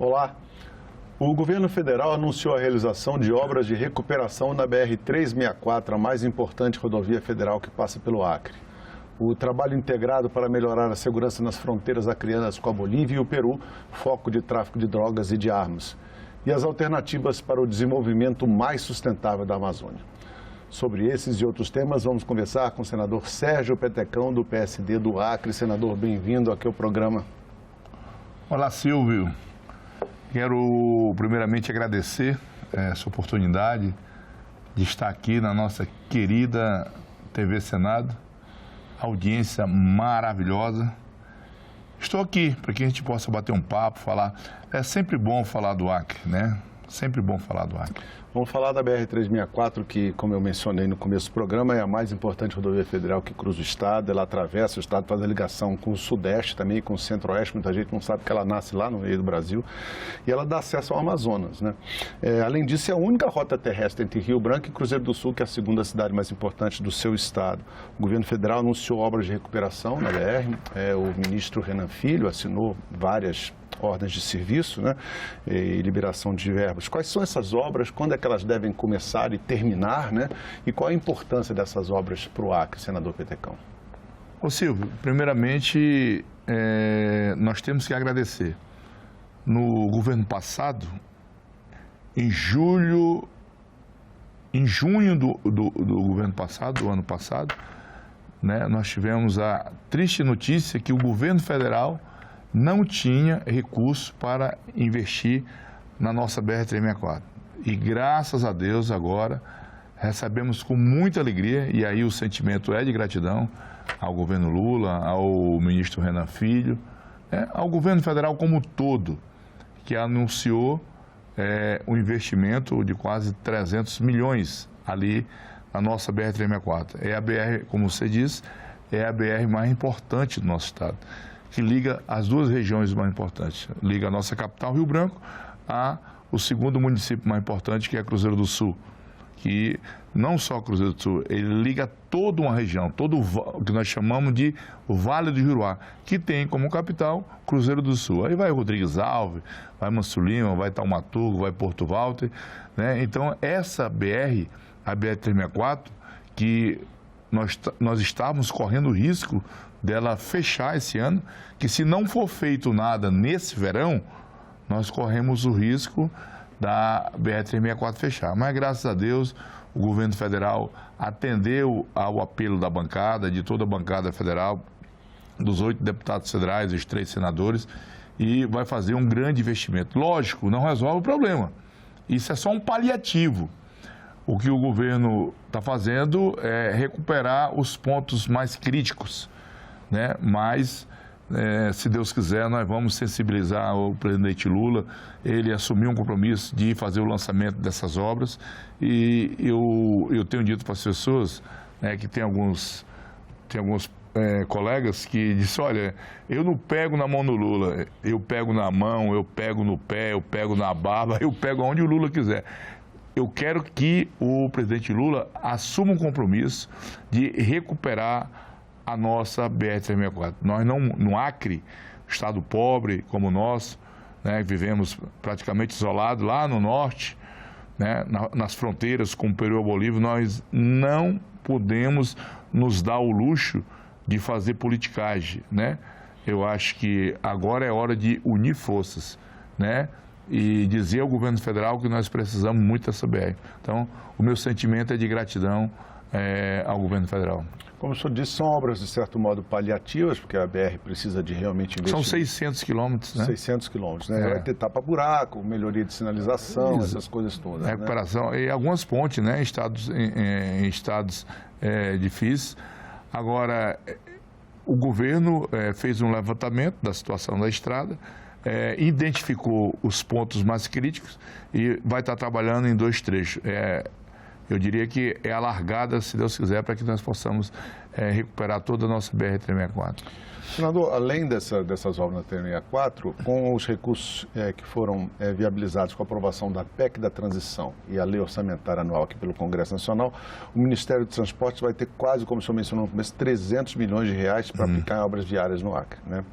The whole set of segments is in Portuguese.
Olá. O governo federal anunciou a realização de obras de recuperação na BR-364, a mais importante rodovia federal que passa pelo Acre. O trabalho integrado para melhorar a segurança nas fronteiras acreanas com a Bolívia e o Peru, foco de tráfico de drogas e de armas. E as alternativas para o desenvolvimento mais sustentável da Amazônia. Sobre esses e outros temas, vamos conversar com o senador Sérgio Petecão, do PSD do Acre. Senador, bem-vindo aqui ao programa. Olá, Silvio. Quero primeiramente agradecer essa oportunidade de estar aqui na nossa querida TV Senado, audiência maravilhosa. Estou aqui para que a gente possa bater um papo, falar. É sempre bom falar do Acre, né? Sempre bom falar do Acre. Vamos falar da BR-364, que, como eu mencionei no começo do programa, é a mais importante rodovia federal que cruza o estado. Ela atravessa o estado, faz a ligação com o sudeste também, com o centro-oeste. Muita gente não sabe que ela nasce lá no meio do Brasil. E ela dá acesso ao Amazonas, né? Além disso, é a única rota terrestre entre Rio Branco e Cruzeiro do Sul, que é a segunda cidade mais importante do seu estado. O governo federal anunciou obras de recuperação na BR. O ministro Renan Filho assinou várias ordens de serviço, né, e liberação de verbas. Quais são essas obras, quando é que elas devem começar e terminar, né, e qual a importância dessas obras para o Acre, senador Petecão? Ô Silvio, primeiramente, nós temos que agradecer. No governo passado, em junho do governo passado, do ano passado, né, nós tivemos a triste notícia que o governo federal não tinha recurso para investir na nossa BR-364. E graças a Deus agora recebemos com muita alegria, e aí o sentimento é de gratidão ao governo Lula, ao ministro Renan Filho, ao governo federal como um todo, que anunciou um investimento de quase 300 milhões ali na nossa BR-364. É a BR, como você disse, é a BR mais importante do nosso estado, que liga as duas regiões mais importantes. Liga a nossa capital, Rio Branco, ao segundo município mais importante, que é Cruzeiro do Sul. Que não só Cruzeiro do Sul, ele liga toda uma região, todo o que nós chamamos de Vale do Juruá, que tem como capital Cruzeiro do Sul. Aí vai Rodrigues Alves, vai Manso Lima, vai Taumaturgo, vai Porto Walter, né? Então, essa BR, a BR-364, que nós estávamos correndo o risco dela fechar esse ano, que se não for feito nada nesse verão, nós corremos o risco da BR-364 fechar. Mas, graças a Deus, o governo federal atendeu ao apelo da bancada, de toda a bancada federal, dos 8 deputados federais, os 3 senadores, e vai fazer um grande investimento. Lógico, não resolve o problema. Isso é só um paliativo. O que o governo está fazendo é recuperar os pontos mais críticos, né? Mas, se Deus quiser, nós vamos sensibilizar o presidente Lula. Ele assumiu um compromisso de fazer o lançamento dessas obras, e eu tenho dito para as pessoas, né, que tem alguns colegas que dizem: olha, eu não pego na mão do Lula, eu pego na mão, eu pego no pé, eu pego na barba, eu pego onde o Lula quiser. Eu quero que o presidente Lula assuma um compromisso de recuperar a nossa BR-364. Nós não, no Acre, estado pobre como o nosso, né, vivemos praticamente isolados lá no norte, né, nas fronteiras com o Peru e a Bolívia, nós não podemos nos dar o luxo de fazer politicagem, né? Eu acho que agora é hora de unir forças, né? E dizer ao governo federal que nós precisamos muito dessa BR. Então, o meu sentimento é de gratidão ao governo federal. Como o senhor disse, são obras, de certo modo, paliativas, porque a BR precisa de realmente investir. São 600 quilômetros, né? 600 quilômetros, né? Vai ter tapa-buraco, melhoria de sinalização, essas coisas todas. Recuperação, né? E algumas pontes, né? Em estados difíceis. Agora, o governo fez um levantamento da situação da estrada, identificou os pontos mais críticos e vai estar trabalhando em 2 trechos. Eu diria que é a largada, se Deus quiser, para que nós possamos recuperar toda a nossa BR-364. Senador, além dessas obras na 364, com os recursos que foram viabilizados com a aprovação da PEC da transição e a lei orçamentária anual aqui pelo Congresso Nacional, o Ministério de Transportes vai ter quase, como o senhor mencionou no começo, 300 milhões de reais para aplicar em obras viárias no Acre, né?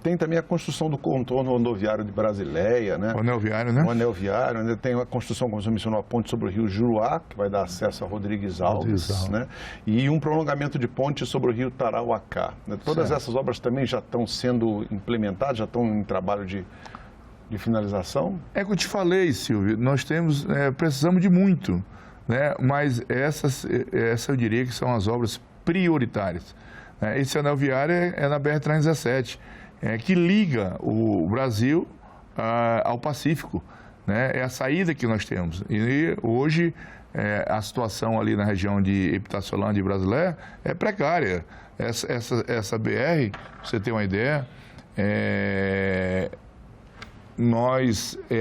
Tem também a construção do contorno rodoviário de Brasileia, né? O anel viário, né? O anel viário, ainda tem a construção, como o senhor mencionou, a ponte sobre o rio Juruá, que vai dar acesso a Rodrigues Alves, né? E um prolongamento de ponte sobre o rio Tarauacá, né? Todas essas obras também já estão sendo implementadas, já estão em trabalho de finalização? É que eu te falei, Silvio, nós precisamos de muito, né? Mas essas eu diria que são as obras prioritárias. Esse anel viário é na BR-317, que liga o Brasil ao Pacífico, né? É a saída que nós temos. E hoje a situação ali na região de Epitaciolândia e Brasileia é precária. Essa BR, pra você ter uma ideia,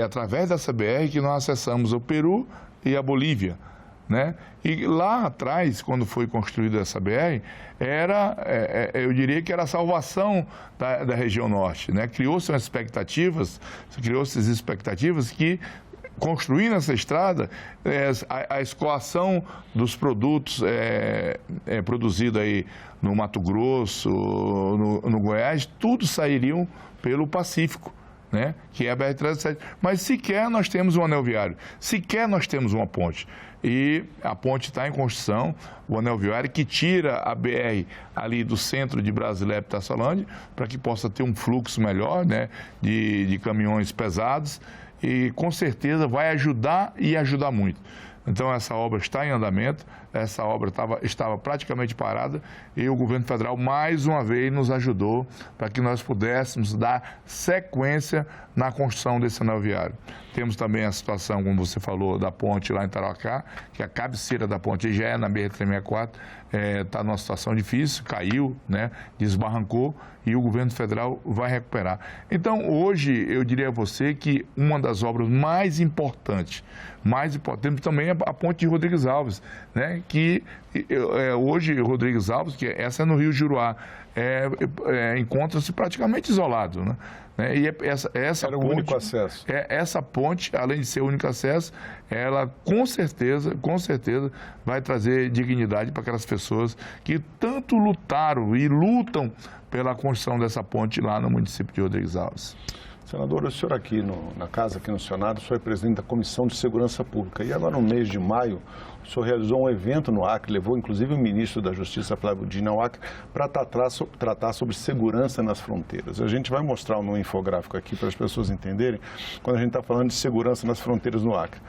através dessa BR que nós acessamos o Peru e a Bolívia, né? E lá atrás, quando foi construída essa BR, eu diria que era a salvação da região norte, né? Criou-se expectativas que, construindo essa estrada, a escoação dos produtos produzidos aí no Mato Grosso, no Goiás, tudo sairiam pelo Pacífico, né? Que é a BR-317. Mas sequer nós temos um anel viário, sequer nós temos uma ponte. E a ponte está em construção, o anel viário que tira a BR ali do centro de Brasileia e Epitaciolândia, para que possa ter um fluxo melhor, né, de caminhões pesados, e com certeza vai ajudar e ajudar muito. Então essa obra está em andamento, essa obra estava praticamente parada e o governo federal mais uma vez nos ajudou para que nós pudéssemos dar sequência na construção desse anel viário. Temos também a situação, como você falou, da ponte lá em Tarauacá, que a cabeceira da ponte já é na BR-364, está numa situação difícil, caiu, né, desbarrancou e o governo federal vai recuperar. Então, hoje, eu diria a você que uma das obras mais importantes também é a ponte de Rodrigues Alves, né, que hoje Rodrigues Alves, que essa é no Rio Juruá, encontra-se praticamente isolado, né? E essa era ponte, o único acesso. Essa ponte, além de ser o único acesso, ela com certeza vai trazer dignidade para aquelas pessoas que tanto lutaram e lutam pela construção dessa ponte lá no município de Rodrigues Alves. Senador, o senhor aqui na casa, aqui no Senado, o senhor é presidente da Comissão de Segurança Pública. E agora, no mês de maio, o senhor realizou um evento no Acre, levou inclusive o ministro da Justiça, Flávio Dino, ao Acre, para tratar sobre segurança nas fronteiras. A gente vai mostrar no infográfico aqui para as pessoas entenderem, quando a gente está falando de segurança nas fronteiras no Acre.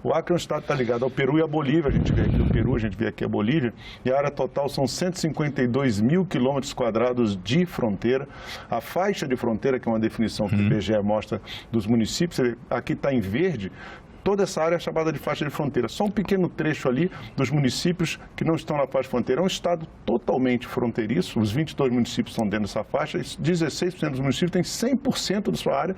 O Acre é um estado que está ligado ao Peru e à Bolívia. A gente vê aqui o Peru, a gente vê aqui a Bolívia, e a área total são 152 mil quilômetros quadrados de fronteira. A faixa de fronteira, que é uma definição que o IBGE mostra dos municípios, aqui está em verde, toda essa área é chamada de faixa de fronteira. Só um pequeno trecho ali dos municípios que não estão na faixa de fronteira. É um estado totalmente fronteiriço, os 22 municípios estão dentro dessa faixa, e 16% dos municípios têm 100% da sua área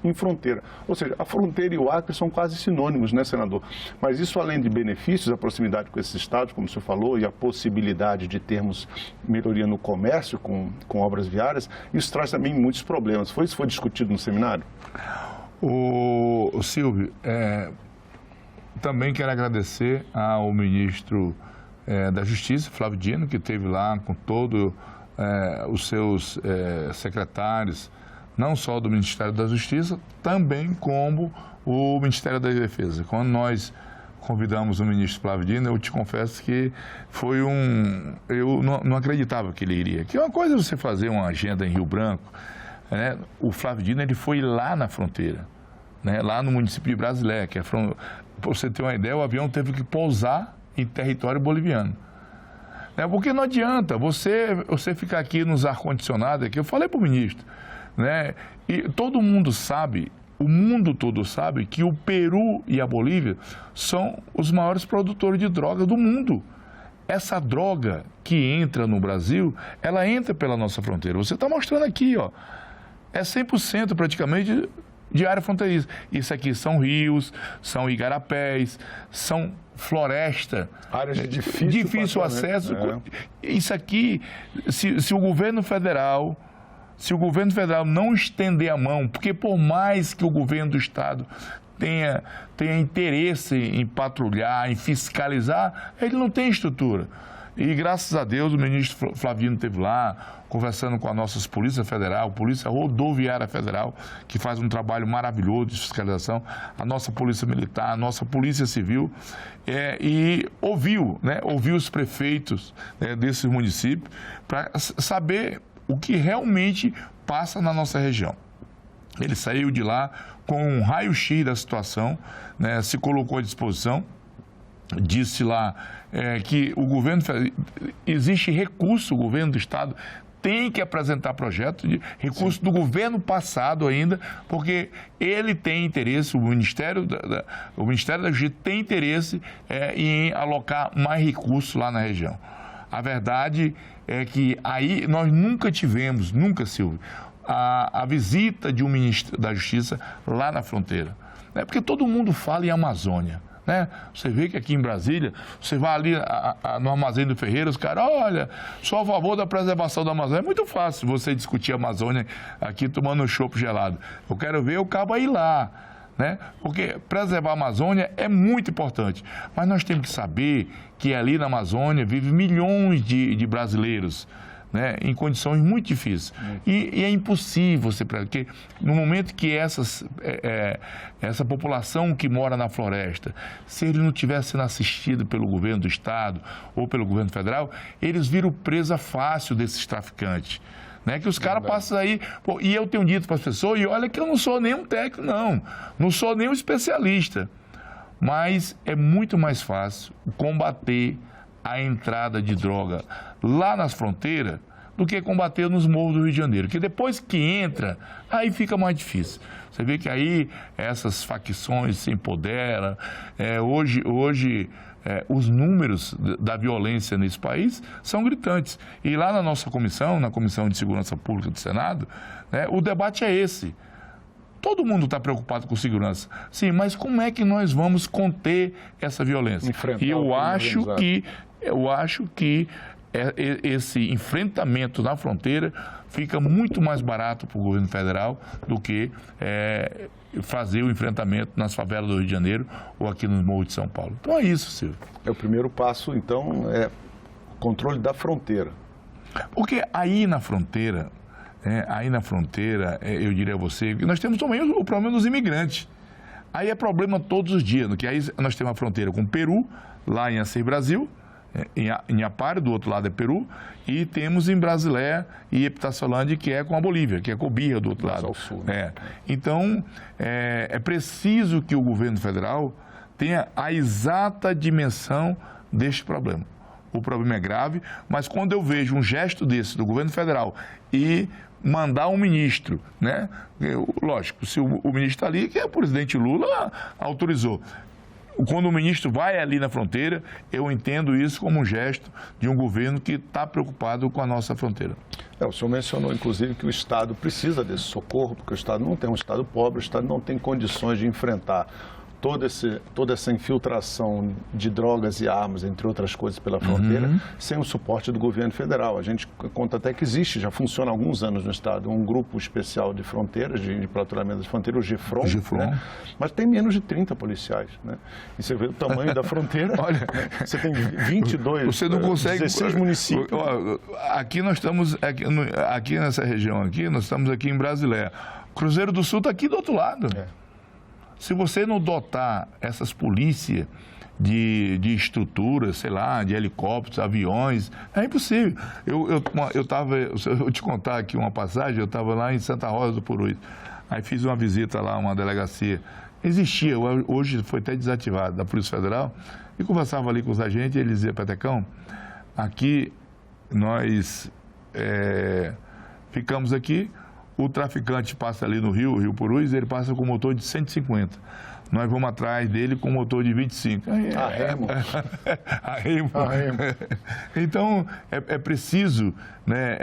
em fronteira. Ou seja, a fronteira e o Acre são quase sinônimos, né, senador? Mas isso, além de benefícios, a proximidade com esses estados, como o senhor falou, e a possibilidade de termos melhoria no comércio com obras viárias, isso traz também muitos problemas. Isso foi discutido no seminário? O Silvio, também quero agradecer ao ministro da Justiça, Flávio Dino, que esteve lá com todos os seus secretários, não só do Ministério da Justiça, também como o Ministério da Defesa. Quando nós convidamos o ministro Flávio Dino, eu te confesso que foi eu não acreditava que ele iria. Que uma coisa é você fazer uma agenda em Rio Branco, né? O Flávio Dino, ele foi lá na fronteira, né? Lá no município de Brasileia, que para você ter uma ideia, o avião teve que pousar em território boliviano. Porque não adianta você ficar aqui nos ar-condicionados, aqui. Eu falei para o ministro, né? E todo mundo sabe, o mundo todo sabe que o Peru e a Bolívia são os maiores produtores de droga do mundo. Essa droga que entra no Brasil, ela entra pela nossa fronteira. Você está mostrando aqui, ó, é 100% praticamente de área fronteiriça. Isso aqui são rios, são igarapés, são floresta. Áreas de difícil acesso. Isso aqui, se o governo federal não estender a mão, porque por mais que o governo do estado tenha interesse em patrulhar, em fiscalizar, ele não tem estrutura. E graças a Deus o ministro Flavino esteve lá, conversando com a nossa Polícia Federal, Polícia Rodoviária Federal, que faz um trabalho maravilhoso de fiscalização, a nossa Polícia Militar, a nossa Polícia Civil, e ouviu os prefeitos desses municípios para saber o que realmente passa na nossa região. Ele saiu de lá com um raio-x da situação, se colocou à disposição, disse lá que o governo, existe recurso, o governo do estado tem que apresentar projeto de recurso do governo passado ainda, porque ele tem interesse, o Ministério da Justiça tem interesse em alocar mais recursos lá na região. A verdade é que aí nós nunca tivemos, Silvio, a visita de um ministro da Justiça lá na fronteira. Porque todo mundo fala em Amazônia. Você vê que aqui em Brasília, você vai ali no Armazém do Ferreira, os caras, olha, sou a favor da preservação da Amazônia. É muito fácil você discutir a Amazônia aqui tomando um chopp gelado. Eu quero ver o cabo ir lá, porque preservar a Amazônia é muito importante. Mas nós temos que saber que ali na Amazônia vivem milhões de brasileiros, em condições muito difíceis. E é impossível você... Porque no momento que essa população que mora na floresta, se ele não tivesse sendo assistido pelo governo do estado ou pelo governo federal, eles viram presa fácil desses traficantes. Que os caras passam aí... e eu tenho dito para as pessoas, e olha que eu não sou nenhum técnico, não sou nenhum especialista, mas é muito mais fácil combater a entrada de droga lá nas fronteiras do que combater nos morros do Rio de Janeiro, que depois que entra, aí fica mais difícil. Você vê que aí essas facções se empoderam. Hoje os números da violência nesse país são gritantes. E lá na nossa comissão, na Comissão de Segurança Pública do Senado, o debate é esse. Todo mundo está preocupado com segurança. Sim, mas como é que nós vamos conter essa violência? E eu acho que esse enfrentamento na fronteira fica muito mais barato para o governo federal do que fazer o enfrentamento nas favelas do Rio de Janeiro ou aqui nos morros de São Paulo. Então é isso, Silvio. O primeiro passo, então, é o controle da fronteira. Porque aí na fronteira, eu diria a você, que nós temos também o problema dos imigrantes. Aí é problema todos os dias, porque aí nós temos a fronteira com o Peru, lá em Assis Brasil, em Apare, do outro lado é Peru, e temos em Brasilé e Epitaciolândia, que é com a Bolívia, que é com o Birra do outro lado. Ao sul, Então, é preciso que o governo federal tenha a exata dimensão deste problema. O problema é grave, mas quando eu vejo um gesto desse do governo federal e mandar um ministro, lógico, se o ministro está ali, que é o presidente Lula autorizou. Quando o ministro vai ali na fronteira, eu entendo isso como um gesto de um governo que está preocupado com a nossa fronteira. O senhor mencionou, inclusive, que o Estado precisa desse socorro, porque o Estado não tem um Estado pobre, o Estado não tem condições de enfrentar toda essa infiltração de drogas e armas, entre outras coisas, pela fronteira, sem o suporte do governo federal. A gente conta até que existe, já funciona há alguns anos no Estado, um grupo especial de fronteiras, de patrulhamento das fronteiras, o GEFRON, mas tem menos de 30 policiais. E você vê o tamanho da fronteira, olha, você tem 22, você não consegue, 16 municípios. Aqui nós estamos, aqui nessa região aqui, nós estamos aqui em Brasilé. Cruzeiro do Sul está aqui do outro lado. Se você não dotar essas polícias de estruturas, sei lá, de helicópteros, aviões, é impossível. Eu te contar aqui uma passagem, eu estava lá em Santa Rosa do Purus, aí fiz uma visita lá a uma delegacia, existia, hoje foi até desativado, da Polícia Federal, e conversava ali com os agentes, e ele dizia, Petecão, aqui nós ficamos aqui, o traficante passa ali no Rio Purus, ele passa com motor de 150. nós vamos atrás dele com motor de 25. A remo. A remo. Então, é preciso, né,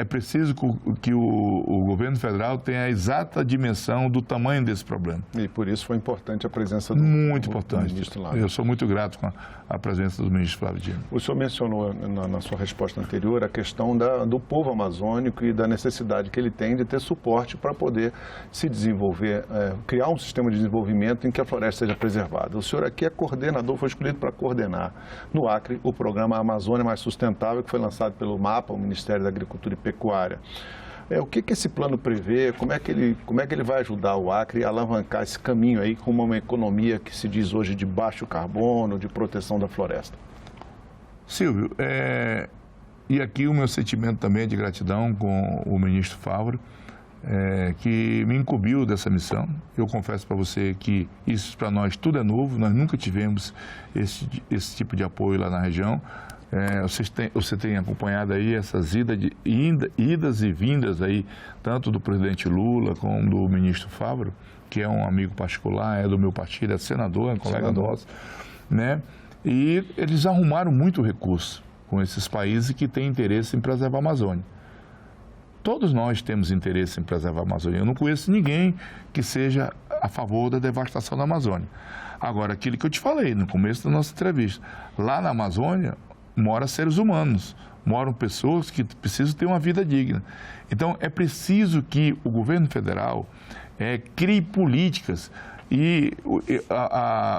que o governo federal tenha a exata dimensão do tamanho desse problema. E por isso foi importante a presença do ministro lá. Eu sou muito grato com a presença do ministro Flávio Dino. O senhor mencionou na sua resposta anterior a questão do povo amazônico e da necessidade que ele tem de ter suporte para poder se desenvolver, criar um sistema de desenvolvimento em que a floresta seja preservada. O senhor aqui é coordenador, foi escolhido para coordenar no Acre o programa Amazônia Mais Sustentável, que foi lançado pelo MAPA, o Ministério da Agricultura e Pecuária. O que esse plano prevê? Como é que ele vai ajudar o Acre a alavancar esse caminho aí com uma economia que se diz hoje de baixo carbono, de proteção da floresta? Silvio, e aqui o meu sentimento também é de gratidão com o ministro Favaro, que me incumbiu dessa missão. Eu confesso para você que isso para nós tudo é novo, nós nunca tivemos esse tipo de apoio lá na região. Você tem acompanhado aí essas idas e vindas aí, tanto do presidente Lula como do ministro Favaro, que é um amigo particular, é do meu partido, é senador, é colega nosso, né? E eles arrumaram muito recurso com esses países que têm interesse em preservar a Amazônia. Todos nós temos interesse em preservar a Amazônia. Eu não conheço ninguém que seja a favor da devastação da Amazônia. Agora, aquilo que eu te falei no começo da nossa entrevista, lá na Amazônia moram seres humanos, moram pessoas que precisam ter uma vida digna. Então, é preciso que o governo federal crie políticas e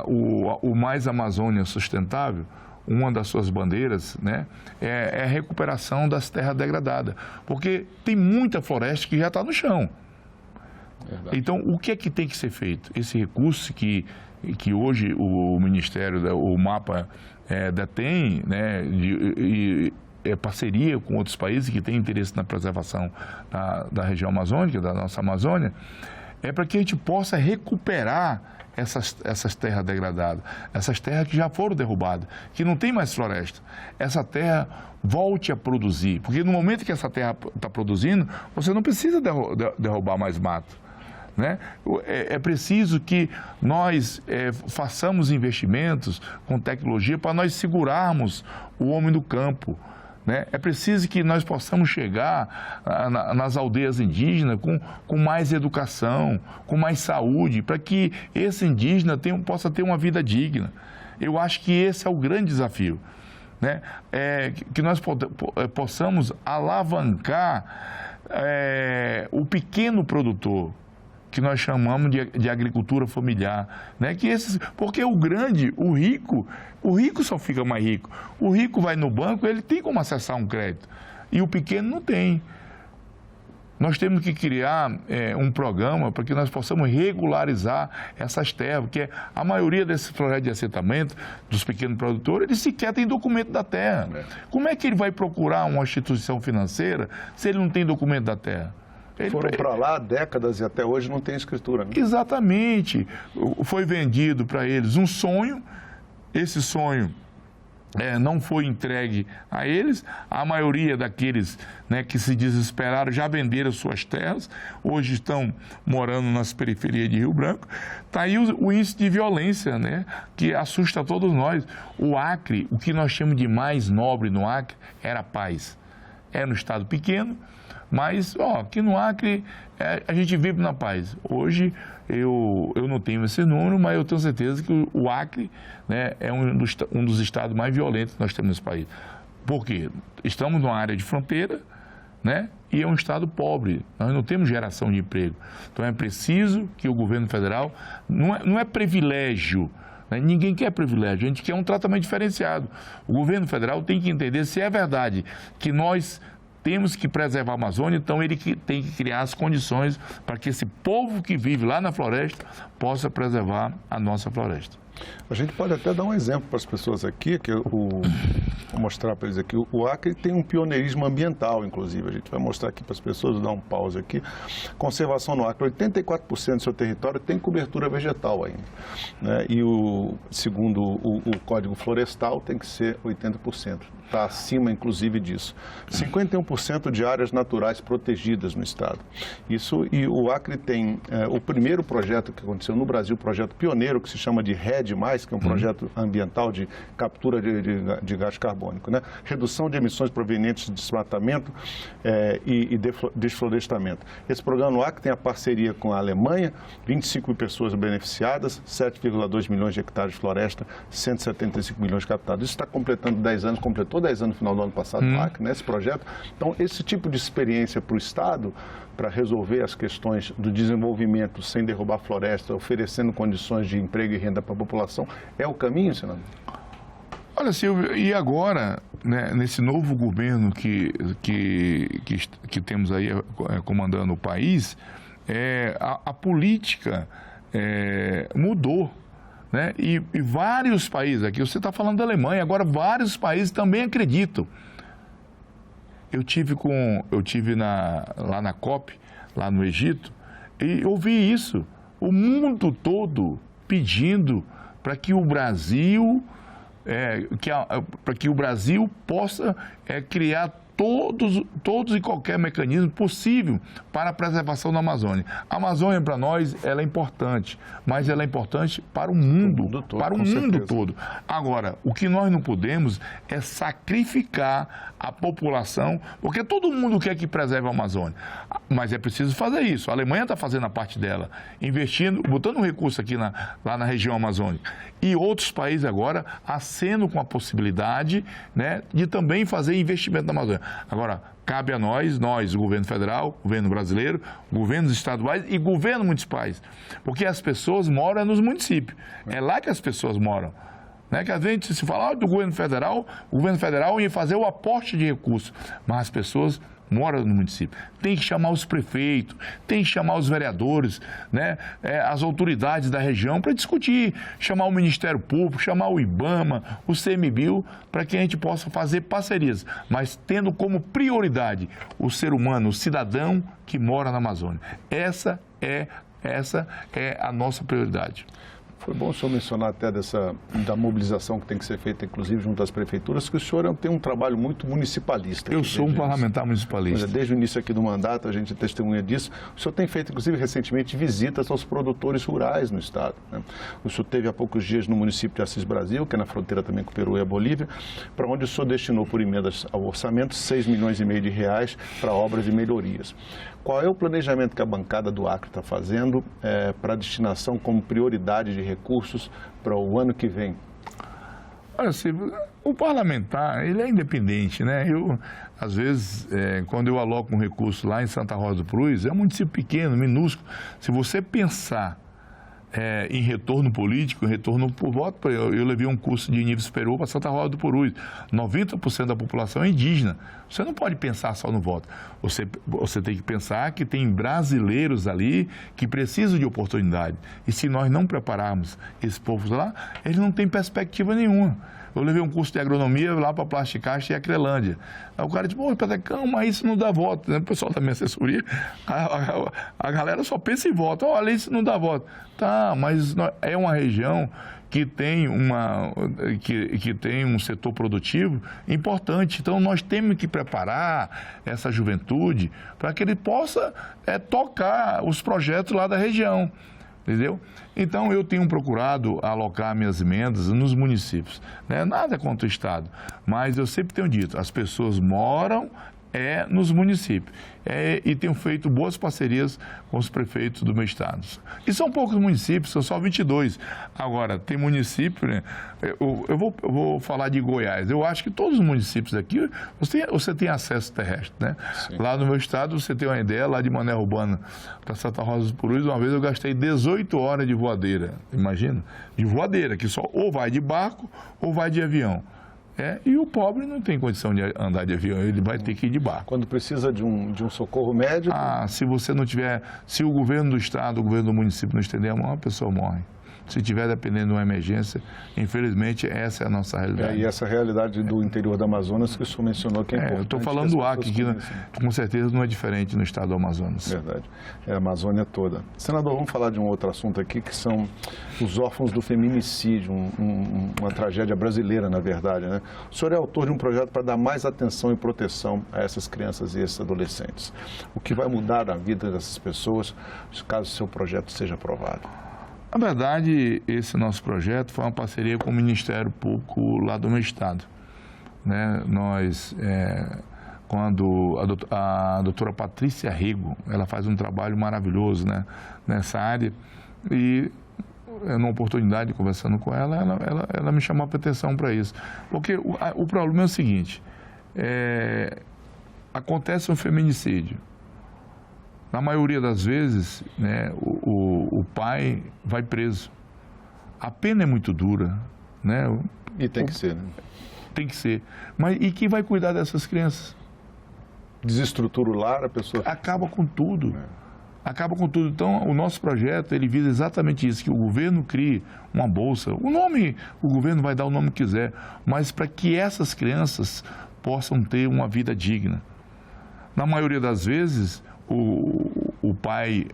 o Mais Amazônia Sustentável, uma das suas bandeiras, né, é a recuperação das terras degradadas, porque tem muita floresta que já está no chão. Verdade. Então, o que é que tem que ser feito? Esse recurso que hoje o Ministério, o MAPA detém, né, parceria com outros países que têm interesse na preservação da região amazônica, da nossa Amazônia, é para que a gente possa recuperar essas terras degradadas, essas terras que já foram derrubadas, que não tem mais floresta. Essa terra volte a produzir, porque no momento que essa terra está produzindo, você não precisa derrubar mais mato, né? É preciso que nós façamos investimentos com tecnologia para nós segurarmos o homem do campo, né? É preciso que nós possamos chegar nas aldeias indígenas com mais educação, com mais saúde, para que esse indígena possa ter uma vida digna. Eu acho que esse é o grande desafio, né? Que nós possamos alavancar o pequeno produtor, que nós chamamos de agricultura familiar, né? Porque o rico só fica mais rico. O rico vai no banco, ele tem como acessar um crédito, e o pequeno não tem. Nós temos que criar um programa para que nós possamos regularizar essas terras, porque a maioria desses projetos de assentamento dos pequenos produtores, eles sequer têm documento da terra. Como é que ele vai procurar uma instituição financeira se ele não tem documento da terra? Foram para lá há décadas e até hoje não tem escritura, né? Exatamente. Foi vendido para eles um sonho, esse sonho não foi entregue a eles. A maioria daqueles, né, que se desesperaram já venderam suas terras, hoje estão morando nas periferias de Rio Branco. Está aí o índice de violência, né, que assusta todos nós. O Acre, o que nós chamamos de mais nobre no Acre, era a paz. Era um estado pequeno, mas aqui no Acre a gente vive na paz. Hoje eu não tenho esse número, mas eu tenho certeza que o Acre, né, é um dos estados mais violentos que nós temos nesse país. Por quê? Estamos numa área de fronteira, né, e é um estado pobre. Nós não temos geração de emprego. Então é preciso que o governo federal, não é privilégio, né? Ninguém quer privilégio, a gente quer um tratamento diferenciado. O governo federal tem que entender se é verdade que nós temos que preservar a Amazônia, então ele tem que criar as condições para que esse povo que vive lá na floresta possa preservar a nossa floresta. A gente pode até dar um exemplo para as pessoas aqui, vou mostrar para eles aqui. O Acre tem um pioneirismo ambiental, inclusive. A gente vai mostrar aqui para as pessoas, vou dar um pause aqui. Conservação no Acre, 84% do seu território tem cobertura vegetal ainda, né? E segundo o Código Florestal tem que ser 80%. Está acima, inclusive, disso. 51% de áreas naturais protegidas no estado. E o Acre tem o primeiro projeto que aconteceu no Brasil, projeto pioneiro, que se chama de RED+, que é um projeto ambiental de captura de gás carbônico, né? Redução de emissões provenientes de desmatamento e desflorestamento. Esse programa no Acre tem a parceria com a Alemanha, 25 mil pessoas beneficiadas, 7,2 milhões de hectares de floresta, 175 milhões captados. Isso está completando 10 anos, completou 10 anos no final do ano passado no Acre, nesse projeto. Então, esse tipo de experiência para o Estado, para resolver as questões do desenvolvimento sem derrubar floresta, oferecendo condições de emprego e renda para a população, é o caminho, senador? Olha, Silvio, e agora, né, nesse novo governo que temos aí comandando o país, a política mudou. Né? E vários países, aqui você está falando da Alemanha, agora vários países também acreditam. Eu tive lá na COP, lá no Egito, e ouvi isso. O mundo todo pedindo para que o Brasil, para que o Brasil possa criar todos e qualquer mecanismo possível para a preservação da Amazônia. A Amazônia, para nós, ela é importante, mas ela é importante para o mundo todo. Agora, o que nós não podemos é sacrificar a população, porque todo mundo quer que preserve a Amazônia, mas é preciso fazer isso. A Alemanha está fazendo a parte dela, investindo, botando um recurso aqui lá na região amazônica. E outros países agora acenam com a possibilidade, né, de também fazer investimento na Amazônia. Agora, cabe a nós, o governo federal, governo brasileiro, governos estaduais e governos municipais, porque as pessoas moram nos municípios, é lá que as pessoas moram. Né? Que às vezes se fala do governo federal ia fazer o aporte de recursos, mas as pessoas moram no município. Tem que chamar os prefeitos, tem que chamar os vereadores, né? As autoridades da região para discutir, chamar o Ministério Público, chamar o IBAMA, o CMBio, para que a gente possa fazer parcerias, mas tendo como prioridade o ser humano, o cidadão que mora na Amazônia. Essa é a nossa prioridade. Foi bom o senhor mencionar até da mobilização que tem que ser feita, inclusive, junto às prefeituras, que o senhor tem um trabalho muito municipalista. Eu sou um parlamentar municipalista. Desde o início aqui do mandato, a gente testemunha disso. O senhor tem feito, inclusive, recentemente, visitas aos produtores rurais no estado, né? O senhor teve há poucos dias no município de Assis Brasil, que é na fronteira também com o Peru e a Bolívia, para onde o senhor destinou por emendas ao orçamento 6,5 milhões de reais para obras de melhorias. Qual é o planejamento que a bancada do Acre está fazendo para a destinação como prioridade de recursos para o ano que vem? Olha, Silvio, o parlamentar, ele é independente, né? Às vezes, quando eu aloco um recurso lá em Santa Rosa do Purus, é um município pequeno, minúsculo. Se você pensar em retorno político, em retorno por voto, eu levei um curso de nível superior para Santa Rosa do Purus. 90% da população é indígena. Você não pode pensar só no voto. Você tem que pensar que tem brasileiros ali que precisam de oportunidade. E se nós não prepararmos esse povo lá, eles não têm perspectiva nenhuma. Eu levei um curso de agronomia lá para Plasticaixa e Acrelândia. Aí o cara disse, pô, Pedrecão, mas isso não dá voto, né? O pessoal da minha assessoria, a galera só pensa em voto. Olha, isso não dá voto. Tá, mas é uma região que tem um setor produtivo importante. Então, nós temos que preparar essa juventude para que ele possa tocar os projetos lá da região. Entendeu? Então, eu tenho procurado alocar minhas emendas nos municípios. Né? Nada contra o Estado, mas eu sempre tenho dito, as pessoas moram nos municípios. E tenho feito boas parcerias com os prefeitos do meu estado. E são poucos municípios, são só 22. Agora, tem município, né? Eu vou falar de Goiás. Eu acho que todos os municípios aqui, você tem acesso terrestre, né? Sim. Lá no meu estado, você tem uma ideia, lá de Mané Urbana para Santa Rosa do Purus, uma vez eu gastei 18 horas de voadeira. Imagina? De voadeira, que só ou vai de barco ou vai de avião. E o pobre não tem condição de andar de avião, ele vai ter que ir de barco. Quando precisa de um socorro médico? Se você não tiver, se o governo do estado, o governo do município não estender a mão, a pessoa morre. se estiver dependendo de uma emergência. Infelizmente, essa é a nossa realidade. E essa realidade do interior do Amazonas que o senhor mencionou que é importante. Eu estou falando do Acre, que com certeza não é diferente no estado do Amazonas. Verdade. É a Amazônia toda. Senador, vamos falar de um outro assunto aqui, que são os órfãos do feminicídio, uma tragédia brasileira, na verdade, né? O senhor é autor de um projeto para dar mais atenção e proteção a essas crianças e esses adolescentes. O que vai mudar a vida dessas pessoas, caso o seu projeto seja aprovado? Na verdade, esse nosso projeto foi uma parceria com o Ministério Público lá do meu estado, né? Nós, quando a doutora Patrícia Rego, ela faz um trabalho maravilhoso, né, nessa área, e numa oportunidade, conversando com ela me chamou a atenção para isso. Porque o problema é o seguinte, acontece um feminicídio. Na maioria das vezes, né, o pai vai preso. A pena é muito dura, né? E tem que ser, né? Tem que ser. Mas e quem vai cuidar dessas crianças? Desestrutura o lar, a pessoa... Acaba com tudo. Acaba com tudo. Então, o nosso projeto, ele visa exatamente isso, que o governo crie uma bolsa. O nome, o governo vai dar o nome que quiser, mas para que essas crianças possam ter uma vida digna. Na maioria das vezes, o pai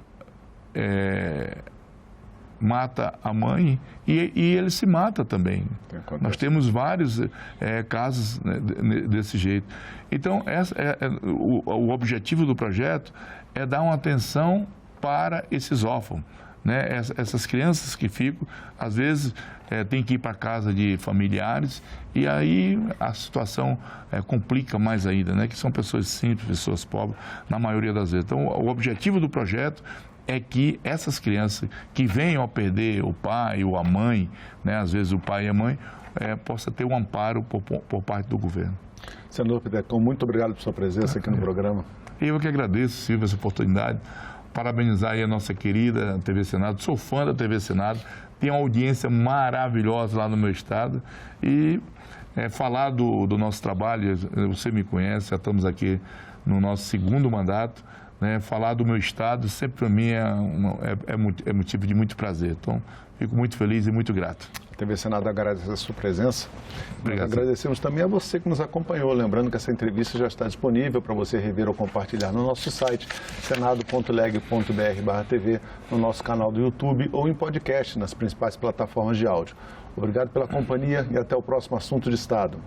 mata a mãe e ele se mata também. Nós temos vários casos, né, desse jeito. Então, o objetivo do projeto é dar uma atenção para esses órfãos, né? Essas crianças que ficam, às vezes, tem que ir para casa de familiares e aí a situação complica mais ainda, né? Que são pessoas simples, pessoas pobres, na maioria das vezes. Então, o objetivo do projeto é que essas crianças que venham a perder o pai ou a mãe, né? Às vezes o pai e a mãe, possa ter um amparo por parte do governo. Senador Pidecon, muito obrigado por sua presença aqui no programa. Eu que agradeço, Silvio, essa oportunidade. Parabenizar aí a nossa querida TV Senado. Sou fã da TV Senado. Tem uma audiência maravilhosa lá no meu estado. E falar do nosso trabalho, você me conhece, já estamos aqui no nosso segundo mandato. Né? Falar do meu estado sempre para mim é motivo de muito prazer. Então, fico muito feliz e muito grato. A TV Senado agradece a sua presença. Obrigado. Nós agradecemos também a você que nos acompanhou. Lembrando que essa entrevista já está disponível para você rever ou compartilhar no nosso site, senado.leg.br/TV, no nosso canal do YouTube ou em podcast nas principais plataformas de áudio. Obrigado pela companhia e até o próximo Assunto de Estado.